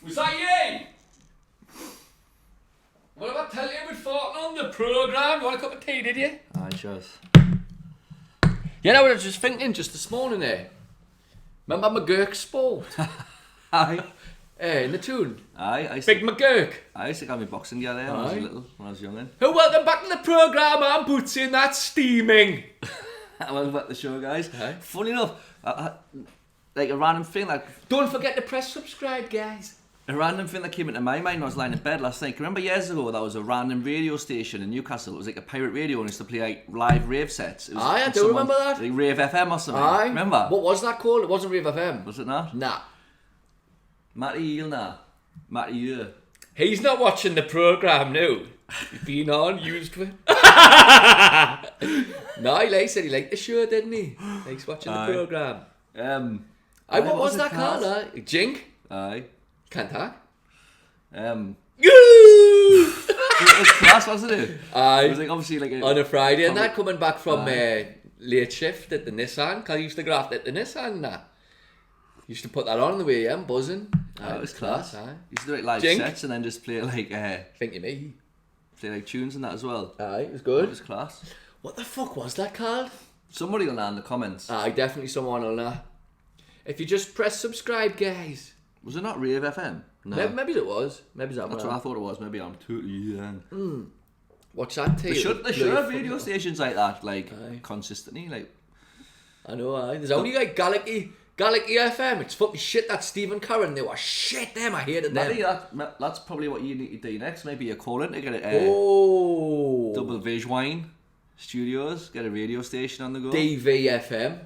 Was that you? What did I tell you about farting on the programme? You want a cup of tea, did you? Aye, cheers. You know what I was just thinking just this morning there? Remember McGurk Sport? Aye. In the tune? Aye, I used Big McGurk. I used to have my boxing gear there when I was little, when I was young. Who welcome back to the programme. I'm Bootsy and that's steaming. Welcome back to the show, guys. Aye. Funny enough, like a random thing, Don't forget to press subscribe, guys. a random thing that came into my mind when I was lying in bed last night. Remember years ago there was a random radio station in Newcastle. It was like a pirate radio and used to play like live rave sets. It was Aye, I do remember that. Like Rave FM or something. Aye. Remember? What was that called? It wasn't Rave FM. Was it not? Nah. Matty Eelna. Matty Ure. He's not watching the programme now. He's been on, used to it. No, he said he liked the show, didn't he? Likes watching the programme. What was that called? Jink? Aye. Can't talk. It was class, wasn't it? Aye. It was like obviously like On a Friday and that, coming back from late shift at the Nissan, because I used to graft at the Nissan and that. Used to put that on the way, yeah, I'm buzzing. Aye, it was class. Aye. Used to do like live Jink. sets and then just play like Think you me. play like tunes and that as well. Aye, it was It good. was class. What the fuck was that called? Somebody will know in the comments. Aye, definitely someone will know. If you just press subscribe, guys. Was it not Rave FM? No. Maybe it was. Maybe that That's was. what I thought it was. Maybe I'm totally young. Watch that tea. They should have radio stations like that, like Aye. consistently. Like I know, aye. There's only like Galaxy FM. It's fucking shit. That Stephen Curran. They were shit. Them. I hated them. maybe that's probably what you need to do next. Maybe you call in to get it. Oh. Double Visuine Studios, get a radio station on the go. DVFM.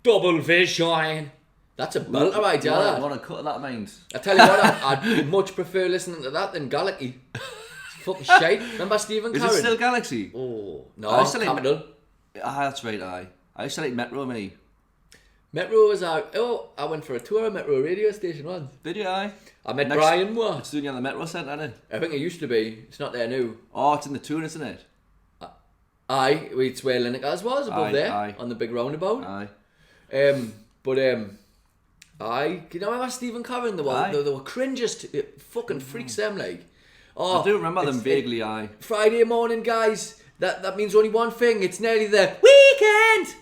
Double Vision. That's a belter idea. I That. want to cut that, mind. I tell you what, I'd much prefer listening to that than Galaxy. It's fucking shite. Remember Stephen Is Curran? it still Galaxy? Oh no, I used to like Capital. That's right. I used to like Metro Mini. Metro was out. Oh, I went for a tour of Metro radio station once. Did you? Aye. I met Next- Brian Moore. It's doing you on the Metro Centre, isn't it? I think it used to be. It's not there now. Oh, it's in the tune, isn't it? Aye, it's where Lineker's was above Aye, there aye. on the big roundabout. Aye. Aye, you know remember Stephen Curran? They were cringest fucking freaks. Them like. Oh, I do remember them it's- vaguely. Aye. Friday morning, guys. That means only one thing. It's nearly the weekend.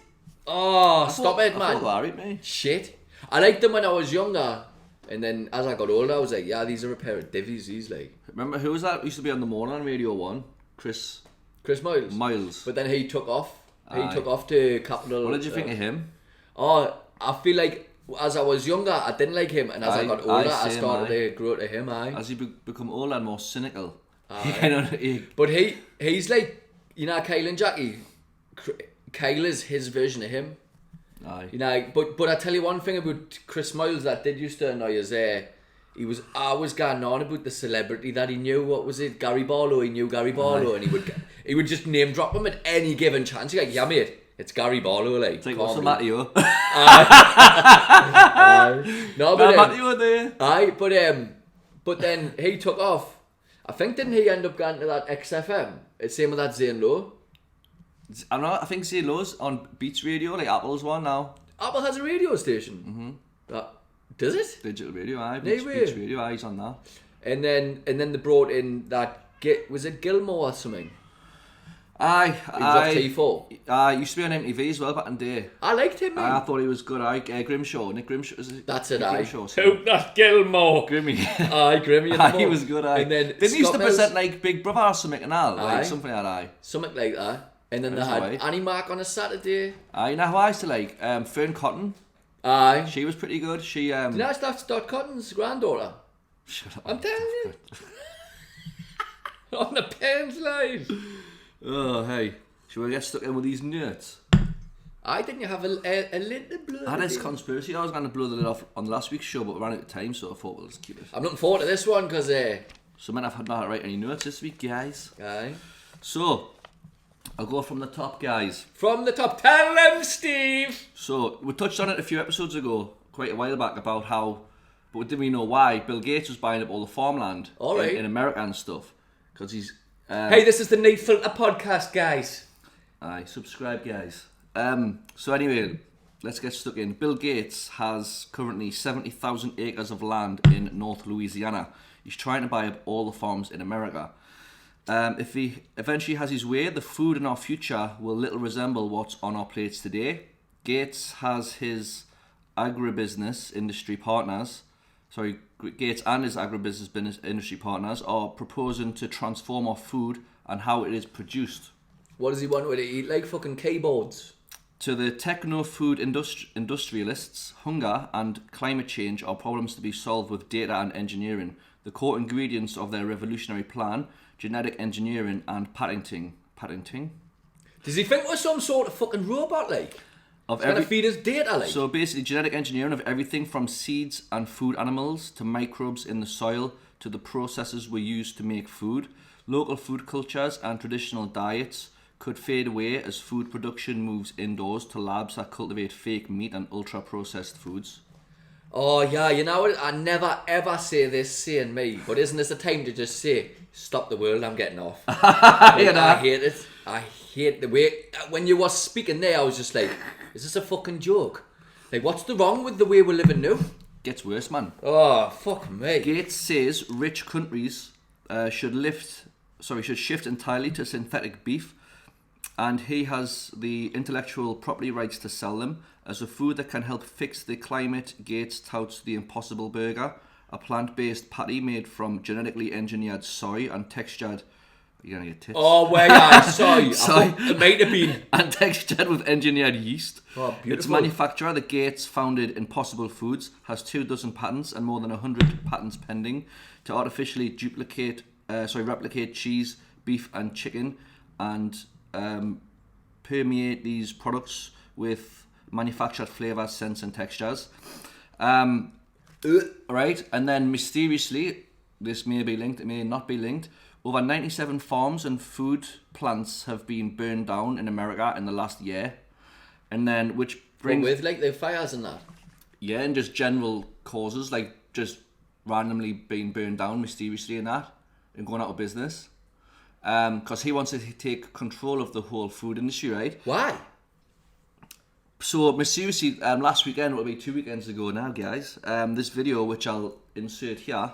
Oh, stop it, I man. thought that, right, mate? Shit. I liked them when I was younger, and then as I got older, I was like, yeah, these are a pair of divvies. These like Remember who was that? Used to be on the morning on Radio 1. Chris Chris Miles. Miles. But then he took off. He Aye. took off to Capital. What did you think of him? Oh, I feel like as I was younger, I didn't like him, and as I got older, I same, started aye. to grow to him. Aye. As he become older and more cynical, Aye. kind of. But he's like, you know, Kyle and Jackie. Kyle is his version of him. Aye. You know, but I tell you one thing about Chris Miles that did used to annoy us. He was always going on about the celebrity that he knew. What was it? Gary Barlow. He knew Gary Barlow, and he would just name drop him at any given chance. He's like, yeah, mate, it's Gary Barlow. Like, It's like, calm what's the down. matter, you? No, Matter but you there? aye, but then he took off. I think didn't he end up going to that XFM? It's same with that Zane Lowe. I don't know. I think Zane Lowe's on Beats Radio, like Apple's one now. Apple has a radio station. Does it? Digital radio, aye. No Beats way. Radio, aye, he's on that. And then they brought in that was it Gilmore or something? Aye, He was off T4. Aye, used to be on MTV as well back in the day. I liked him, man. I thought he was good. Aye, Grimshaw, Nick Grimshaw. Is it? That's it, Nick aye. Grimshaw, Who, that's Gilmore. Grimmy. Aye, Grimmy. Aye, he was good. Aye. And then didn't he used to Scott Mills, present like Big Brother or something and all, Aye. like something like that. Aye. something like that. And then they That's had alright. Annie Mark on a Saturday. Aye, you know who I used to like? Fern Cotton. Aye. She was pretty good. She You know that's Dot Cotton's granddaughter. Shut up. I'm telling you. On the Pens line. Oh hey, should we get stuck in with these nerds? I didn't you have a little blood. I had this conspiracy. I was going to blow the lid off on last week's show, but we ran out of time, so I thought we'll just keep it. I'm looking forward to this one because So, man, I've had not write any notes this week, guys. aye. So, I'll go from the top, guys. From the top, tell them, Steve. So, we touched on it a few episodes ago, quite a while back, about how, but we didn't really know why, Bill Gates was buying up all the farmland All right. in America and stuff. Because he's... Hey, this is the FILTA podcast, guys. Aye, subscribe, guys. So anyway, let's get stuck in. Bill Gates has currently 70,000 acres of land in North Louisiana. He's trying to buy up all the farms in America. If he eventually has his way, the food in our future will little resemble what's on our plates today. Gates has his agribusiness industry partners. Gates and his agribusiness industry partners are proposing to transform our food and how it is produced. What does he want to eat? Like fucking keyboards? To the techno-food industrialists, hunger and climate change are problems to be solved with data and engineering. The core ingredients of their revolutionary plan, genetic engineering and patenting. Does he think we're some sort of fucking robot, like? Of Trying to feed us data, like? So basically, genetic engineering of everything from seeds and food animals to microbes in the soil to the processes we use to make food. Local food cultures and traditional diets could fade away as food production moves indoors to labs that cultivate fake meat and ultra-processed foods. Oh yeah, you know what? I never ever say this saying me, but isn't this a time to just say, stop the world, I'm getting off. I hate it. I hate the way, when you were speaking there, I was just like, is this a fucking joke? Like, what's the wrong with the way we're living now? Gets worse, man. Oh, fuck me. Gates says rich countries should shift entirely to synthetic beef, and he has the intellectual property rights to sell them. As a food that can help fix the climate, Gates touts the Impossible Burger, a plant-based patty made from genetically engineered soy and textured... You're gonna get tits. Oh, where yeah, soy. Soy. It might have been. And textured with engineered yeast. Oh, beautiful. Its manufacturer, the Gates founded Impossible Foods, has 24 patents and more than 100 patents pending to artificially replicate cheese, beef and chicken and permeate these products with manufactured flavours, scents and textures. Right, and then mysteriously, this may be linked, it may not be linked, over 97 farms and food plants have been burned down in America in the last year. And then, which brings... With, like, the fires and that? Yeah, and just general causes, like, just randomly being burned down mysteriously and that, and going out of business. Because he wants to take control of the whole food industry, right? Why? So, mysteriously, last weekend, it'll be 2 weekends ago now, guys, this video, which I'll insert here...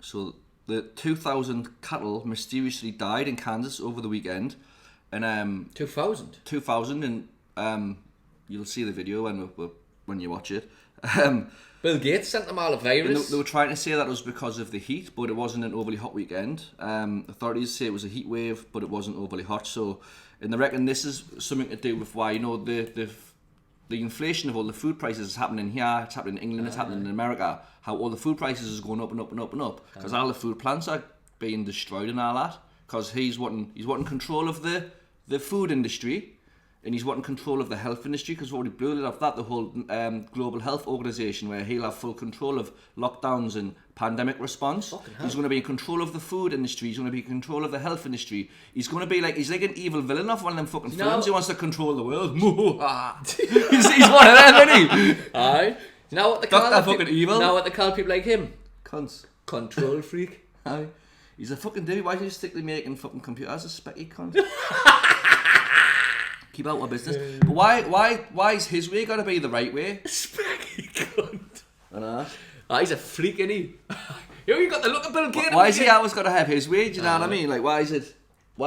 So the 2,000 cattle mysteriously died in Kansas over the weekend, and 2,000. 2,000, and you'll see the video when you watch it. Bill Gates sent them all a virus. They were trying to say that it was because of the heat, but it wasn't an overly hot weekend. Authorities say it was a heat wave, but it wasn't overly hot. So, and they reckon this is something to do with why, you know, the inflation of all the food prices is happening here, it's happening in England, it's happening in America, how all the food prices is going up and up and up and up, because all the food plants are being destroyed and all that, because he's wanting control of the food industry, and he's wanting control of the health industry, because we've already blew it off that, the whole Global Health Organization, where he'll have full control of lockdowns and pandemic response. He's going to be in control of the food industry, he's going to be in control of the health industry, he's going to be like, he's like an evil villain off one of them fucking films, he wants to control the world. he's one of them, isn't he? Aye. You know what they call Dr. fucking evil. You know what they call people like him? Cunts. Control freak. Aye. He's a fucking dude. Why do you stick to making fucking computers a specky cunt? Keep out of business. But why is his way got to be the right way? Specky cunt. I know. Oh, he's a freak, isn't he? You got the look of Bill Gates. Why is he always got to have his way? Do you know what I mean? Like, why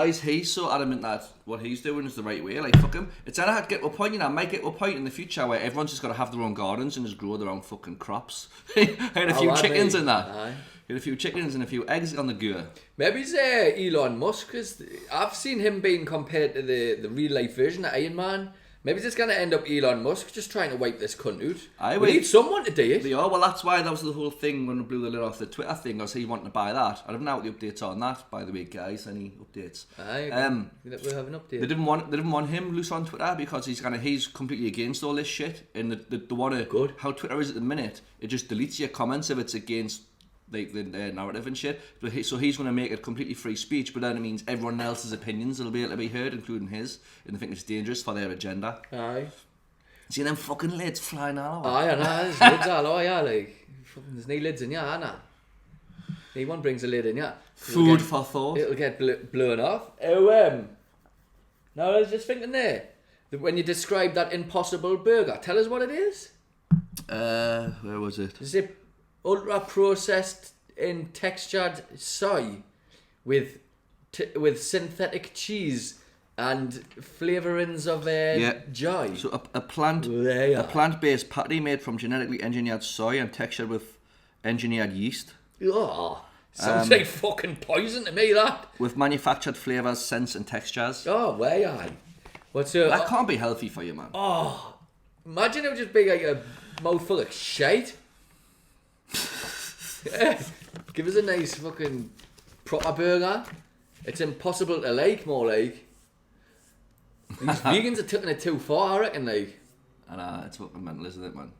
is he so adamant that what he's doing is the right way? Like, fuck him. It's either get to a point, you know, might get to a point in the future where everyone's just got to have their own gardens and just grow their own fucking crops. And a few chickens and that. Aye. Get a few chickens and a few eggs on the go. Maybe it's Elon Musk, because I've seen him being compared to the real life version of Iron Man. Maybe it's going to end up Elon Musk just trying to wipe this cunt out. We need someone to do it. They are. Well, that's why that was the whole thing when we blew the lid off the Twitter thing. I was he wanting to buy that. I don't know what the updates on that, by the way, guys. Any updates? We have an update. They didn't want him loose on Twitter because he's completely against all this shit, and they want to. Good. How Twitter is at the minute, it just deletes your comments if it's against like the narrative and shit. But so he's going to make it completely free speech, but then it means everyone else's opinions will be able to be heard, including his, and they think it's dangerous for their agenda. Aye. See them fucking lids flying all over. Aye, I know, there's lids all over, yeah, like, there's no lids in, yeah, Anna. No one brings a lid in, yeah. Food for thought. It'll get blown off. Oh, now I was just thinking there, that when you describe that impossible burger, tell us what it is. Where was it? Is it ultra processed and textured soy with synthetic cheese and flavourings of joy? So a plant-based patty made from genetically engineered soy and textured with engineered yeast. Oh, sounds like fucking poison to me, that. With manufactured flavours, scents and textures. Oh, way aye. That can't be healthy for you, man. Oh, imagine it would just be like a mouthful of shite. Give us a nice fucking proper burger. It's impossible to like, more like. These vegans are taking it too far, I reckon, like. I know, it's fucking mental, isn't it, man?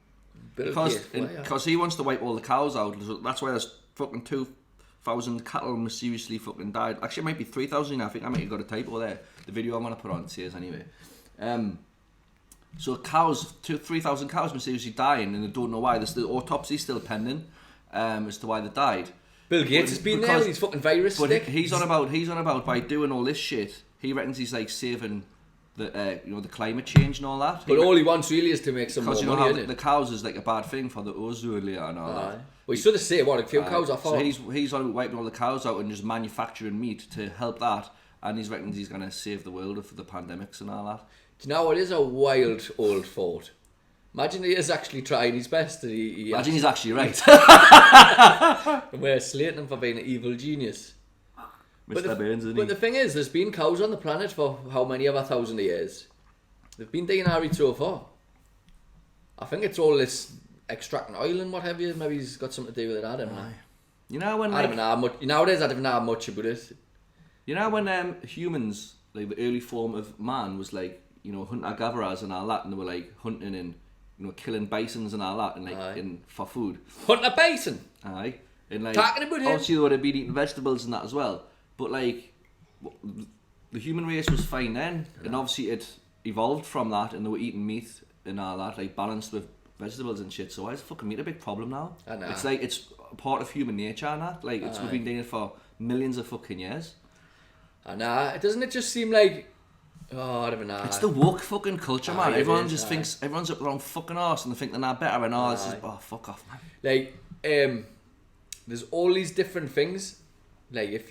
Because he wants to wipe all the cows out. So that's why there's fucking 2,000 cattle mysteriously fucking died. Actually, it might be 3,000. I think I might have got a typo there. The video I'm going to put on says anyway. So 3,000 cows mysteriously dying, and they don't know why. The autopsy's still pending as to why they died. Bill Gates has been there with his fucking virus stick. He's on about by doing all this shit. He reckons he's like saving the the climate change and all that. But all he wants really is to make some more money. Because you know how the cows is like a bad thing for the ozone layer and all that. Well, he's sort of say what a few cows are for. So he's on about wiping all the cows out and just manufacturing meat to help that. And he's reckons he's going to save the world for the pandemics and all that. Do you know what is a wild old thought? Imagine he is actually trying his best. Imagine he's actually right. And we're slating him for being an evil genius. Mr. Burns, isn't he? But the thing is, there's been cows on the planet for how many of 1,000 years? They've been doing alright so far. I think it's all this extracting oil and what have you. Maybe he's got something to do with it. I don't know. You know when I don't know much. Nowadays, I don't know much about it. You know when humans, like the early form of man, was like hunter-gatherers and all that, and they were like hunting and killing bisons and all that, and like for food. Hunting a bison. Aye. And like talking about him. Obviously, they would have been eating vegetables and that as well. But like, the human race was fine then, and obviously it evolved from that, and they were eating meat and all that, like balanced with vegetables and shit. So why is fucking meat a big problem now? I know. It's like it's part of human nature and that. Like we've been doing it for millions of fucking years. I know. Doesn't it just seem like? Oh, I don't know. It's the woke fucking culture, man. Everyone just thinks everyone's up their own fucking arse and they think they're not better, and this is fuck off, man. Like there's all these different things. Like if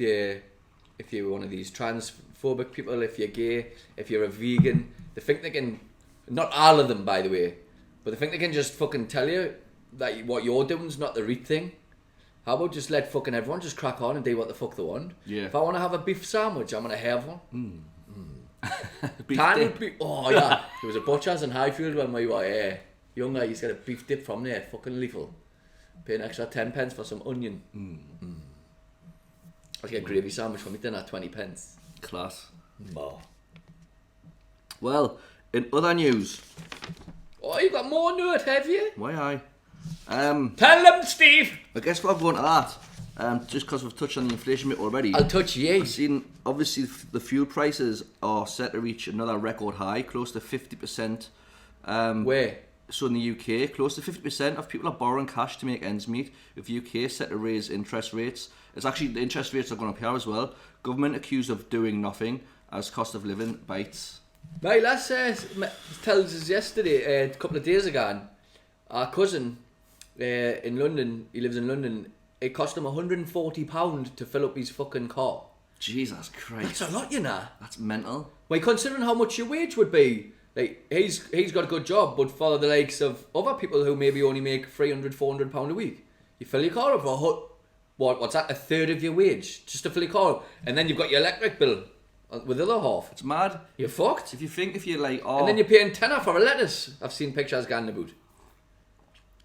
you're one of these transphobic people, if you're gay, if you're a vegan, they think they can, not all of them by the way, but they think they can just fucking tell you that what you're doing's not the right thing. How about just let fucking everyone just crack on and do what the fuck they want? Yeah. If I want to have a beef sandwich, I'm going to have one. Oh yeah, there was a butcher's in Highfield when we were younger. He's got a beef dip from there, fucking lethal. Pay an extra 10 pence for some onion. I'll get a gravy sandwich for me dinner, 20 pence. Class. Oh. Well, in other news. Oh, you got more news, have you? Why I? Tell them, Steve. I guess we'll go on to that. Just because we've touched on the inflation rate already. I'll touch you. I've seen, obviously, the fuel prices are set to reach another record high, close to 50%. Where? So in the UK, close to 50% of people are borrowing cash to make ends meet, with the UK set to raise interest rates. It's actually, the interest rates are going up here as well. Government accused of doing nothing as cost of living bites. My lass tells us yesterday, a couple of days ago, our cousin in London, he lives in London, it cost him £140 to fill up his fucking car. Jesus Christ. That's a lot, you know. That's mental. Well, considering how much your wage would be, like he's got a good job, but for the likes of other people who maybe only make £300, £400 a week, you fill your car up for what's that, a third of your wage just to fill your car up. And then you've got your electric bill with the other half. It's mad. You're fucked. If you're like, oh... And then you're paying tenner for a lettuce. I've seen pictures going about.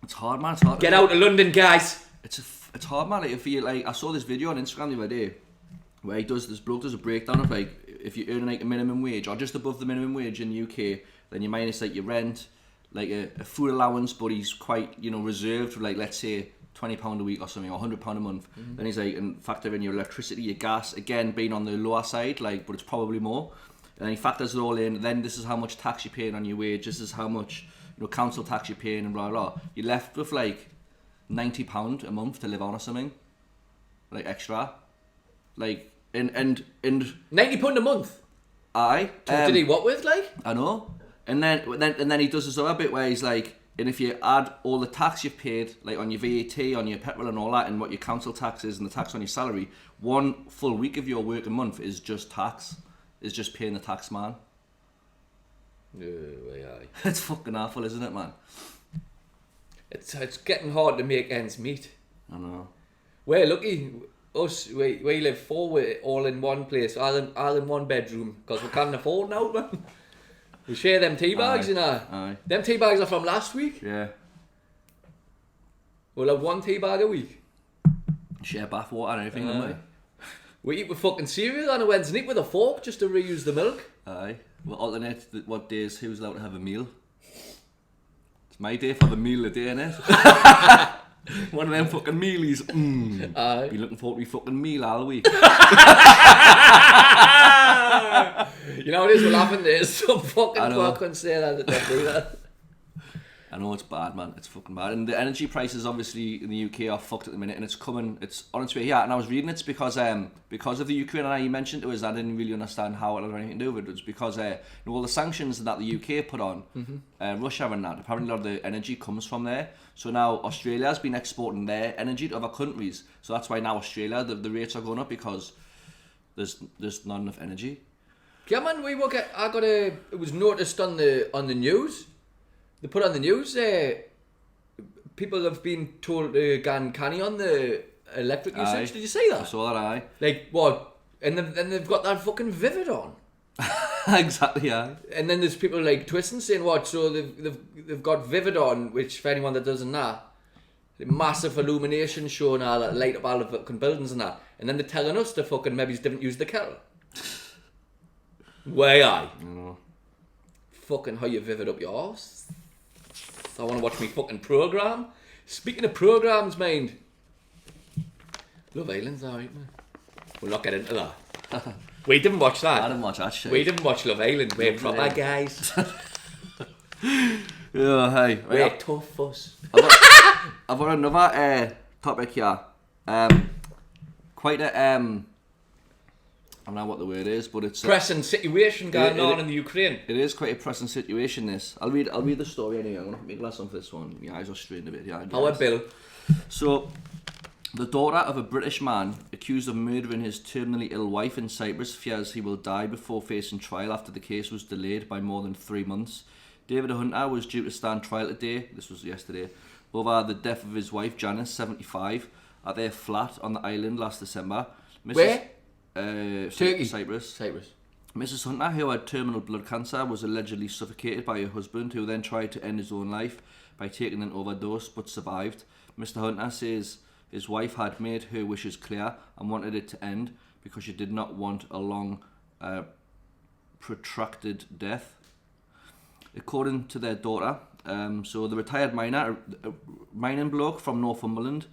It's hard, man. It's hard. Get out of London, guys. It's hard, man. Like, if you like, I saw this video on Instagram the other day where this bloke does a breakdown of like, if you're earning like a minimum wage or just above the minimum wage in the UK, then you minus like your rent, like a food allowance, but he's quite, you know, reserved, like let's say £20 a week or something, or £100 a month. Then he's like, and factor in your electricity, your gas, again being on the lower side, like, but it's probably more. And then he factors it all in. Then this is how much tax you're paying on your wage. This is how much, you know, council tax you're paying, and blah blah. You're left with like £90 a month to live on or something, like extra, like and £90 a month. Aye. Did he what with like? I know. And then he does this other bit where he's like, and if you add all the tax you've paid, like on your VAT, on your petrol and all that, and what your council tax is and the tax on your salary, 1 full week of your working month is just tax. Is just paying the tax, man. Aye. It's fucking awful, isn't it, man? It's getting hard to make ends meet. I know. We're lucky. Us, we live 4 all in one place, all in one bedroom, because we can't afford now, man. We share them tea bags, you know. Aye. Them tea bags are from last week. Yeah. We'll have 1 tea bag a week. Share bath water and everything, don't we? We eat with fucking cereal on a Wednesday night with a fork just to reuse the milk. Aye. We'll alternate what days who's allowed to have a meal. It's my day for the meal of the day, innit? One of them fucking mealies. Aye. Be looking forward to me fucking meal all week. You know what it is, we're laughing, there's some fucking fucking say that they do that. I know it's bad, man. It's fucking bad. And the energy prices, obviously, in the UK are fucked at the minute, and it's on its way here. And I was reading it's because of the Ukraine, and you mentioned to us, I didn't really understand how it had anything to do with it. It's because you know, all the sanctions that the UK put on Russia and that, apparently a lot of the energy comes from there. So now Australia's been exporting their energy to other countries. So that's why now Australia, the rates are going up, because there's not enough energy. Yeah, man, it was noticed on the news. They put on the news, people have been told to go canny on the electric usage. Did you see that? I saw that, aye. Like, what? And they've got that fucking Vivid on. Exactly, yeah. And then there's people like twisting saying, what? So they've got Vivid on, which for anyone that doesn't know, the massive illumination show now that light up all the fucking buildings and that. And then they're telling us to fucking maybe didn't use the kettle. Way I know. Fucking how you Vivid up your arse. I want to watch me fucking programme. Speaking of programmes, mind, Love Island's alright, man. We'll not get into that. We didn't watch that. I didn't watch that shit. We didn't watch Love Island. We're proper guys. Yeah, hey. We're tough us. I've got another topic here. Quite a I don't know what the word is, but it's pressing situation going on in the Ukraine. It is quite a pressing situation. This I'll read the story anyway. I'm gonna put my glass on for this one. My eyes are straining a bit. Yeah. How Bill? So, the daughter of a British man accused of murdering his terminally ill wife in Cyprus fears he will die before facing trial after the case was delayed by more than 3 months. David Hunter was due to stand trial today. This was yesterday over the death of his wife Janice, 75, at their flat on the island last December. Where? Turkey. Cyprus. Cyprus. Mrs. Hunter, who had terminal blood cancer, was allegedly suffocated by her husband, who then tried to end his own life by taking an overdose, but survived. Mr. Hunter says his wife had made her wishes clear and wanted it to end because she did not want a long, protracted death. According to their daughter, so the retired miner, mining bloke from Northumberland,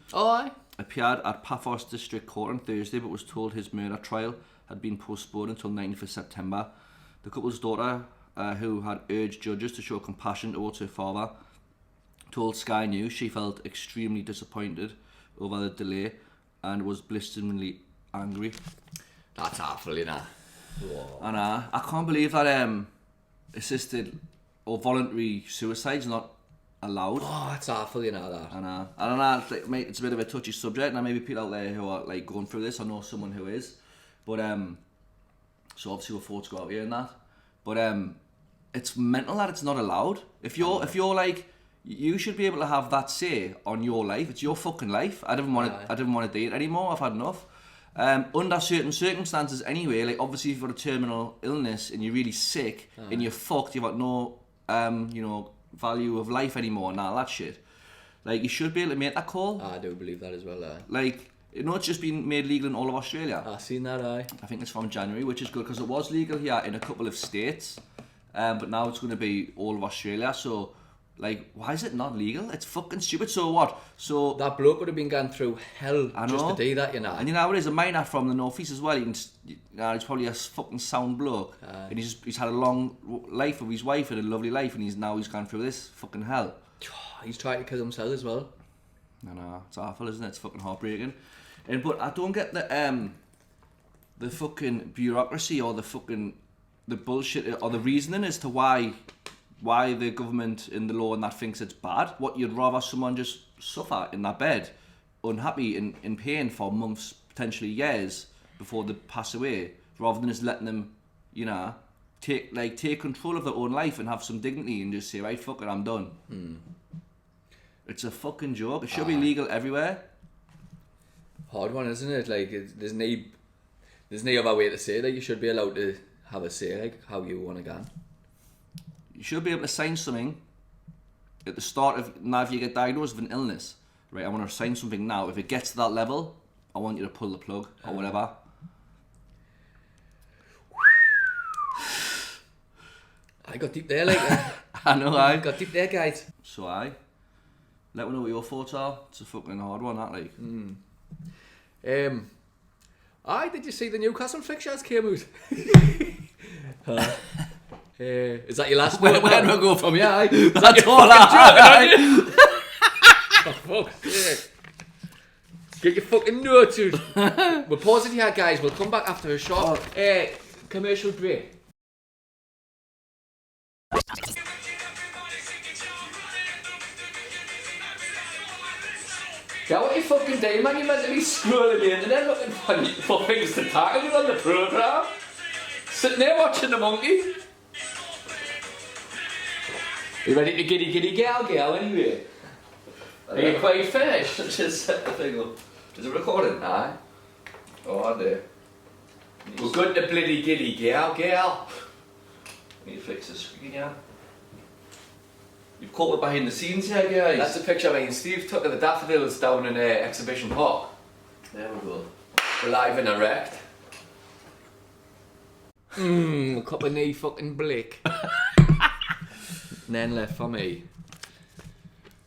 appeared at Paphos District Court on Thursday, but was told his murder trial had been postponed until 9th of September. The couple's daughter, who had urged judges to show compassion towards her father, told Sky News she felt extremely disappointed over the delay and was blisteringly angry. That's awful, you know. And I can't believe that assisted or voluntary suicide's not allowed. Oh, that's awful, you know that. And I don't know, like, mate, it's a bit of a touchy subject, and there may be people out there who are like going through this. I know someone who is, but so obviously we're forced to go out here and that. But it's mental that it's not allowed. If you're like, you should be able to have that say on your life. It's your fucking life. I didn't want to date anymore. I've had enough. Under certain circumstances anyway, like obviously if you've got a terminal illness and you're really sick and you're fucked, you've got no value of life anymore and all that shit. Like, you should be able to make that call. I do believe that as well. Like, it's just been made legal in all of Australia. I've seen that. I think it's from January, which is good because it was legal here in a couple of states, but now it's going to be all of Australia. So, like, why is it not legal? It's fucking stupid. So what? So that bloke would have been going through hell just to do that, you know. And you know what it is? A miner from the northeast as well. He's probably a fucking sound bloke, and he's had a long life with his wife and a lovely life, and he's gone through this fucking hell. He's trying to kill himself as well. I know, it's awful, isn't it? It's fucking heartbreaking. But I don't get the fucking bureaucracy or the bullshit or the reasoning as to why the government in the law and that thinks it's bad. What, you'd rather someone just suffer in that bed, unhappy, in pain for months, potentially years, before they pass away, rather than just letting them, you know, take control of their own life and have some dignity and just say, right, fuck it, I'm done. It's a fucking joke. It should be legal everywhere. Hard one, isn't it? Like, there's no other way to say it. Like, you should be allowed to have a say, like, how you want to go. You should be able to sign something at the start of, now if you get diagnosed with an illness, right, I want to sign something now. If it gets to that level, I want you to pull the plug or whatever. I got deep there, like. I know, I got deep there, guys. So let me know what your thoughts are. It's a fucking hard one, that, like. Did you see the Newcastle fixtures came out? Is that your last one? Where do I go from here? That's all I oh, fuck's sake. Get your fucking notes out. We'll pause it here, guys. We'll come back after a short commercial break. Is that what you fucking do, man? You're meant to be scrolling the internet looking for things to talk about on the programme. Sitting there watching the monkey. You ready to giddy gal anyway? Are you quite finished? Just set the thing up. Is it recording? Aye. Oh, are they? We're good to bloody giddy gal. Need to fix the screen, yeah. You've caught it behind the scenes here, guys. That's a picture I mean Steve took of the daffodils down in Exhibition Park. There we go. We're live and erect. A cup of knee fucking blick. Then left for me.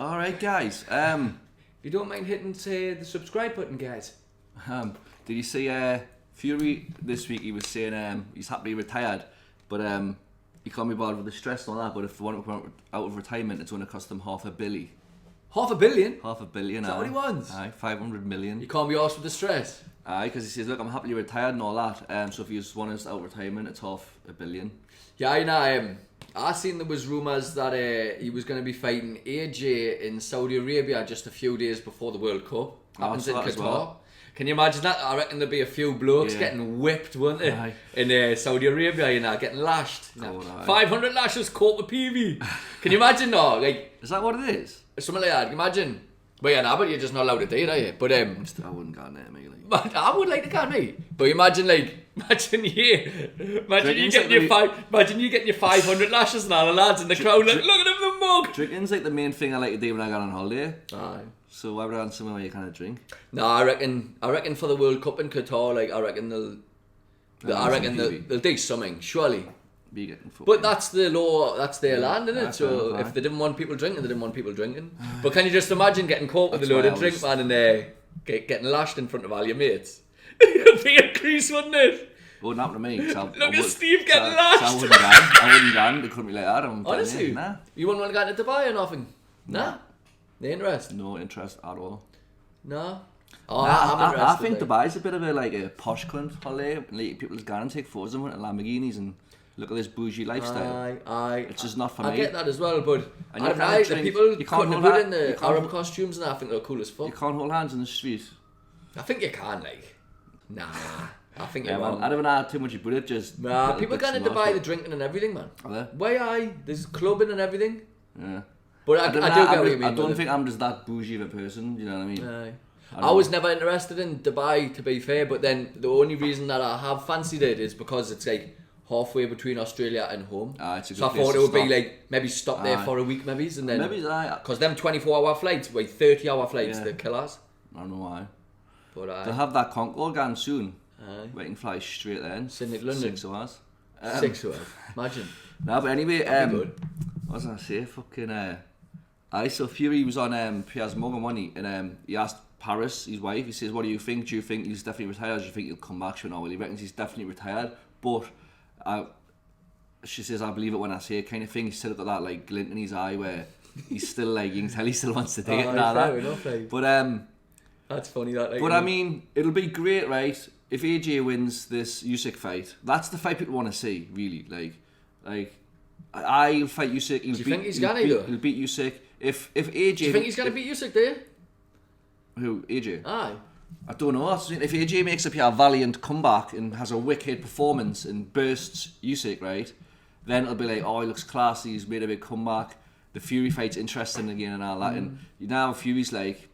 Alright, guys. If you don't mind hitting the subscribe button, guys. Did you see Fury this week? He was saying he's happily retired, but he can't be bothered with the stress and all that. But if they want to come out of retirement, it's going to cost them $500 million. $500 million? $500 million. Is that what he wants? Aye, 500 million. You can't be arsed with the stress. Aye, because he says, look, I'm happily retired and all that. So if you just want us out of retirement, it's $500 million. Yeah, you know, I seen there was rumours that he was going to be fighting AJ in Saudi Arabia just a few days before the World Cup. Happens in Qatar. Well. Can you imagine that? I reckon there'll be a few blokes getting whipped, won't there? Aye. In Saudi Arabia, you know, getting lashed. You know. Oh, 500 lashes caught with PV. Can you imagine that? Like, is that what it is? Something like that. Can you imagine? Well, yeah, nah, but you're just not allowed to do it, are you? But I wouldn't go near me. Like. But I would like to go me. But imagine you getting your 500 lashes and all the lads in the crowd like, look at him, the mug. Drinking's like the main thing I like to do when I go on holiday. Aye. So why would I want somewhere where you can't drink? No, I reckon for the World Cup in Qatar, like I reckon they'll do something, surely. Be getting fucking. But that's the law, that's their land, isn't it? So if they didn't want people drinking, they didn't want people drinking. But can you just imagine getting caught with a load of drink, man, and getting lashed in front of all your mates? It'd be a crease, wouldn't it? Wouldn't happen to me. Look at Steve getting lashed. I wouldn't run. It couldn't be like that. Honestly? Nah. You wouldn't want to go to Dubai or nothing? Nah. No interest? No interest at all. No? I think Dubai's a bit of a posh cunt holiday. Like, people just go and take photos of them in Lamborghinis and look at this bougie lifestyle. Aye. It's just not for me. I get that as well, but and the people cutting about in the Arab costumes and I think they're cool as fuck. You can't hold hands in the street. I think you can, like. Nah. I think you're wrong. I don't know too much about it, just... Nah, people going to Dubai, the drinking and everything, man. Are they? Why, there's clubbing and everything. Yeah. But I do get what you mean. I don't think I'm just that bougie of a person, you know what I mean? Aye. I was never interested in Dubai, to be fair, but then the only reason that I have fancied it is because it's like halfway between Australia and home. It's a good so I place thought to it would stop. be like maybe stop there for a week, maybe, and then because them 24-hour flights, like 30-hour flights, they're killers. I don't know why. But they'll have that Concorde again soon. Aye. We can fly straight then. Sydney to London. 6 hours. 6 hours. Imagine. No, but anyway, Good. what was I gonna say? Fucking so Fury was on Piers Morgan money, and he asked Paris, his wife, he says, "What do you think? Do you think he's definitely retired? Do you think he'll come back?" She went, "Oh, well, he reckons he's definitely retired, but she says, I believe it when I say it," kind of thing. He's still got that like glint in his eye where he's still like, you can tell he still wants to do it. Fair enough, like. But that's funny that. Like, but I mean, it'll be great, right? If AJ wins this Usyk fight, that's the fight people want to see, really. Like I'll fight Usyk. Do you think he's gonna go? He'll beat Usyk. If AJ, do you think he's gonna beat Usyk there? Who, AJ? Aye. I don't know. If AJ makes a valiant comeback and has a wicked performance and bursts Usyk, right, then it'll be like, oh, he looks classy. He's made a big comeback. The Fury fight's interesting again and all that. And you know how Fury's like,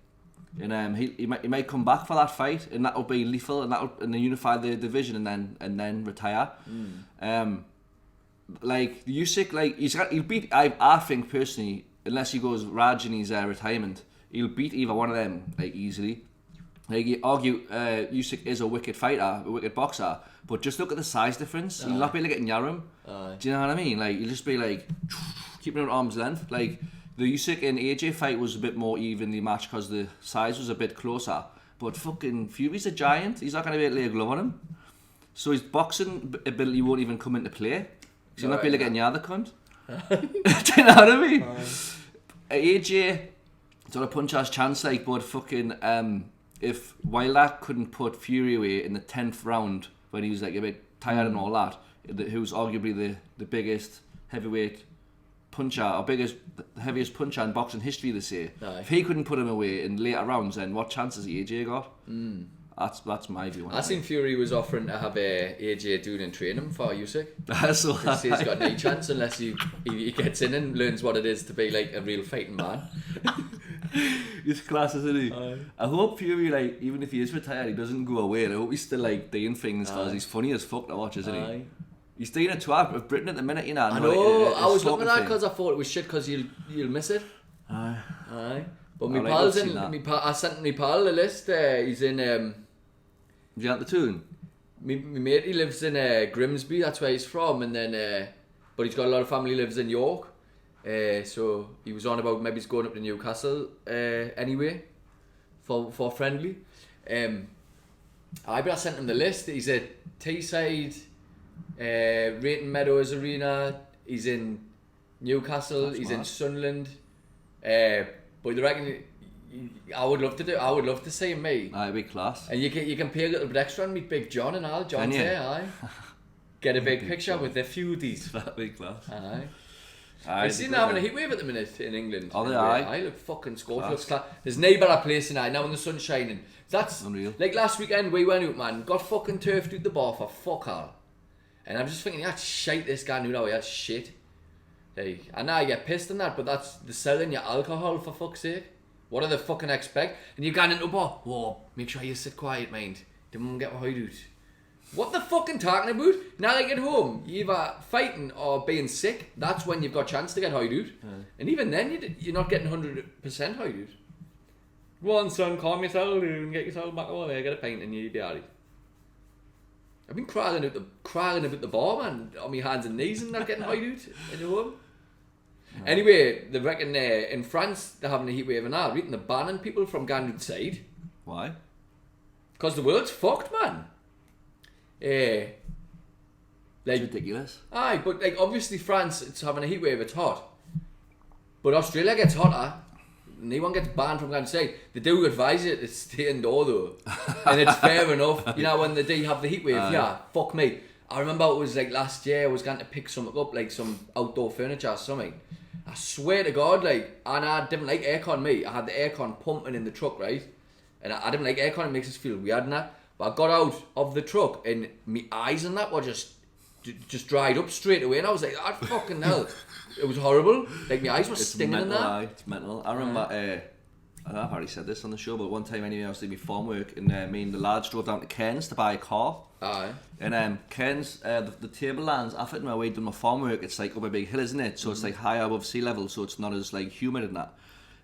and he might come back for that fight, and that'll be lethal, and then unify the division, and then retire. Like Usyk, like he'll beat. I think personally, unless he goes Raj in his retirement, he'll beat either one of them like easily. Like you argue, Usyk is a wicked fighter, a wicked boxer, but just look at the size difference. You'll not be like getting Yarum. Do you know what I mean? Like you'll just be like keeping it at arm's length. Like the Usyk and AJ fight was a bit more evenly matched because the size was a bit closer. But fucking Fury's a giant. He's not going to be able to lay a glove on him. So his boxing ability won't even come into play. So you'll not be able to get any other cunt. Do you know what I mean? AJ, it's not a puncher's chance, like, but fucking if Wilder couldn't put Fury away in the 10th round when he was like a bit tired and all that, who's arguably the biggest heavyweight puncher or the heaviest puncher in boxing history this year. If he couldn't put him away in later rounds, then what chance has AJ got? That's my view on it. I seen Fury was offering to have AJ doing and train him for Usyk. So he's got no chance unless he gets in and learns what it is to be like a real fighting man. He's class, isn't he? I hope Fury, like, even if he is retired, he doesn't go away. And I hope he's still like doing things because he's funny as fuck to watch, isn't he? He's doing a twat with Britain at the minute, you know. I know. I was looking at that because I thought it was shit because you'll miss it. Aye. But my pal's in. I sent my pal the list. He's in. Is he at the tune? My mate, he lives in Grimsby. That's where he's from, and then but he's got a lot of family lives in York. So he was on about maybe he's going up to Newcastle anyway for friendly. But I sent him the list. He's at Teesside, Rayton Meadows Arena. He's in Newcastle. That's he's mad. In Sunderland. But they reckon I would love to do. I would love to see him, mate. Aye, big class. And you can pay a little bit extra and meet Big John and all. John's there, aye. Get a big picture with the feudies. That big class. Aye. I've seen them having a heat wave at the minute in England. Oh, they are. I look fucking scorched. Looks class. There's no better place tonight now when the sun's shining. That's unreal. Like last weekend we went out, man. Got fucking turfed out the bar for fuck all. And I'm just thinking, that's shite. This guy knew that way. That's shit. Like, I know I get pissed on that, but that's the selling your alcohol for fuck's sake. What do they fucking expect? And you've gone into a bar. Whoa, make sure you sit quiet, mind. Don't get my hideout. What the fucking talking about? Now like at home, you're either fighting or being sick. That's when you've got a chance to get hideout. And even then, you're not getting 100% hideout. Go on, son, calm yourself down, get yourself back over there, get a pint and you'll be alright. I've been crawling about the bar, man, on my hands and knees and not getting hideout at home. Anyway, they reckon in France they're having a heat wave and all. They're banning people from going outside. Why? Because the world's fucked, man. It's ridiculous. Aye, but like obviously France, it's having a heat wave, it's hot. But Australia gets hotter. No one gets banned from going outside. They do advise you to stay indoor though. And it's fair enough. You know, when they do have the heat wave, yeah, fuck me. I remember it was like last year I was going to pick something up, like some outdoor furniture or something. I swear to God, like, and I didn't like aircon, me. I had the aircon pumping in the truck, right? And I didn't like aircon, it makes us feel weird and that. But I got out of the truck and my eyes and that were just just dried up straight away, and I was like, "Ah, fucking hell!" It was horrible. Like my eyes were stinging mental, and that. aye, it's mental. I remember. I don't know if I've already said this on the show, but one time anyway, I was doing my farm work, and me and the lads drove down to Cairns to buy a car. Aye. And Cairns, the tablelands, after my way doing my farm work, it's like up a big hill, isn't it? So it's like high above sea level, so it's not as like humid and that.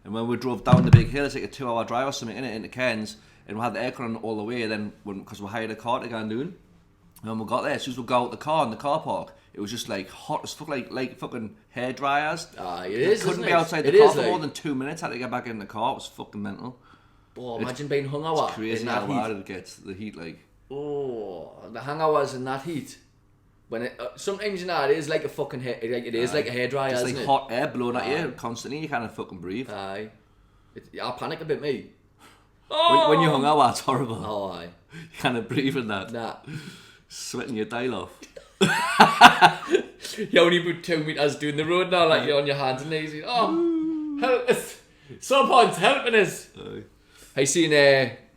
And when we drove down the big hill, it's like a 2-hour drive or something into Cairns, and we had the aircon all the way. Then because we hired a car to go and do, and when we got there, as soon as we got out the car in the car park, it was just like hot as fuck, like fucking hair dryers. It is. Couldn't be it? outside the it car is, for like, more than 2 minutes. Had to get back in the car. It was fucking mental. Oh, imagine being hungover. It's crazy in how that hard heat. it gets. The heat, like. Oh, the hangovers in that heat. When it sometimes it is like a fucking hair, like it is like a hairdryer. Just isn't like it? hot air blowing at you constantly. You can't fucking breathe. Aye. I panic a bit, me. When you're hungover, it's horrible. Oh, aye. You can't breathe in that. Nah. Sweating your dial off. You only put 2 meters doing the road now, like you're on your hands and knees. Oh, help us! Someone's helping us. I seen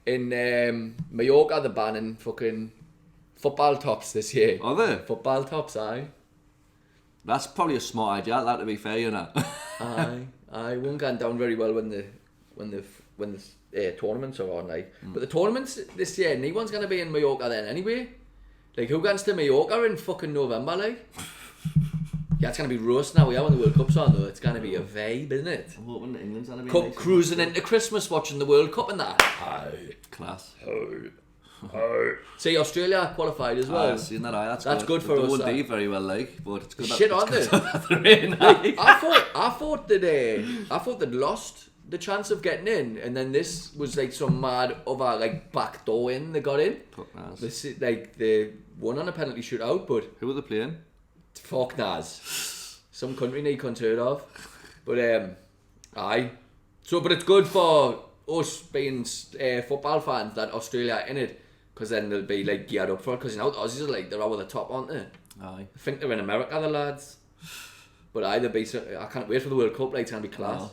in Mallorca they're banning fucking football tops this year. Are they? Football tops, aye. That's probably a smart idea. That to be fair, you know. Aye. Won't go down very well when the tournaments are on, like. But the tournaments this year, no one's gonna be in Mallorca then anyway. Like, who gets to Mallorca in fucking November, like? Yeah, it's gonna be roast now. Yeah, when the World Cup's on though, it's gonna be a vibe, isn't it? I'm hoping that England's gonna be Cup nice cruising into Christmas, watching the World Cup and that. Aye. class. See, Australia qualified as well. I've seen that. That's good for they us, won't that. do very well, like, but it's good. Shit, that, aren't it's they? good that they're in, like. I thought they'd lost the chance of getting in, and then this was like some mad other like backdoor in they got in. Fuck Nas. This like they won on a penalty shootout, but Who were they playing? fuck Nas. Some country they couldn't heard of. But aye. So but it's good for us being football fans that Australia are in it, because then they'll be like geared up for it, because you know the Aussies are like they're over the top, aren't they? Aye. I think they're in America, the lads. But either be I can't wait for the World Cup, like it's gonna be class. Oh.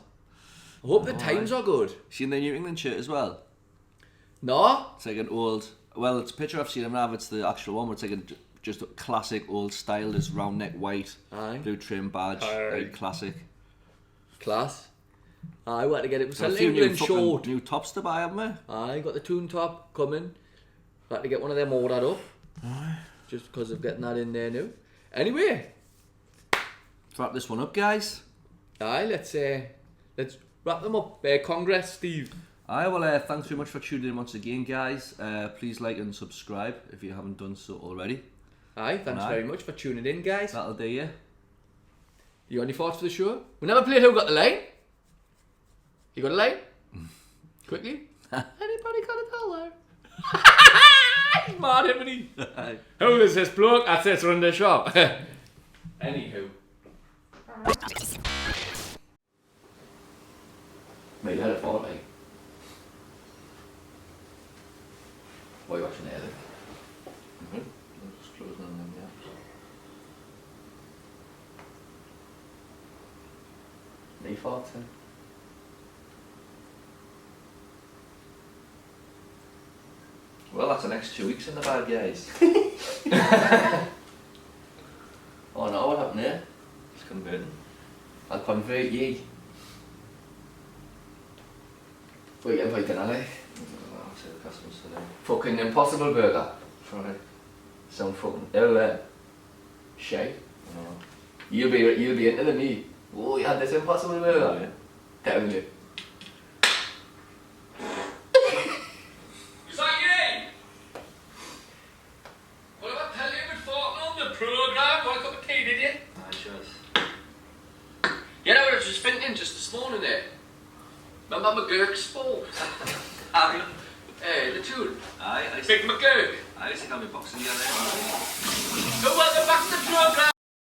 I hope the times are good. Seen the New England shirt as well? No? It's like an old. Well, it's a picture I've seen them have. It's the actual one. But it's like just a classic old style. This round neck white, Aye. blue trim badge, like classic. Class. I want to get it. It was Got a a few England short. new tops to buy, haven't we? I got the tune top coming. Got to get one of them ordered up. Aye. Just because of getting that in there now. Anyway. Let's wrap this one up, guys. Aye, let's wrap them up. Congress, Steve. Aye, well, thanks very much for tuning in once again, guys. Please like and subscribe if you haven't done so already. Aye, thanks very much for tuning in, guys. That'll do you. You got any thoughts for the show? We never played Who Got the Line. You got a line? Quickly. Anybody got a dollar? He's mad, isn't he? Who is this bloke that sits around the shop? Anywho. Mate, you had a thought, like. What are you watching there, then? Just closing on them, yeah. Any thoughts, then? Well, that's the next 2 weeks in the bag, guys. Oh no, what happened there? It's converting. I'll convert ye. What are you getting for dinner, like? I'll say the customers today. Fucking Impossible Burger. Try. Sound fucking ill, shite. No. You'll be into the me. Oh, you had this Impossible Burger? Yeah. Telling you. Is that you? What did I tell you before on the programme? What a cup of tea, did you? Aye, cheers. Yeah, I was just thinking just this morning there. Remember McGurk's sport? The tune. Aye, Big McGurk. I used to have my boxing the other day. So welcome back to the programme.